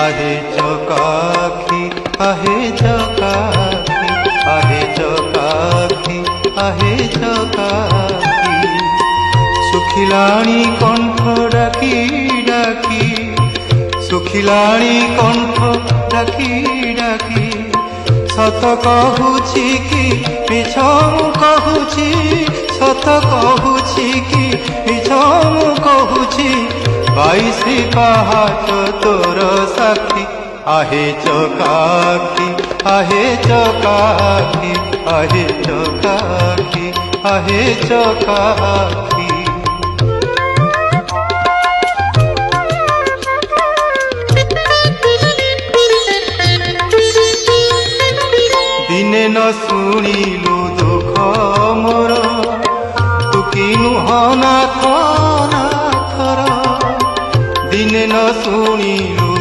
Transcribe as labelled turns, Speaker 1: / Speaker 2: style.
Speaker 1: आहे चकाखी आहे चकाखी आहे चकाखी आहे चकाखी सुखिलाणी कंठ डाकी डाकी सुखिलाणी कंठ डाकी डाकी सत कहूची कि मिछ कहूची सत कहूची कि मिछ कहूची 22 पहाच तोर साक्षी आहे चकाखी आहे चकाखी आहे चकाखी आहे चकाखी दिने न शुणिलु दुख मोर तू कि नुह नाथ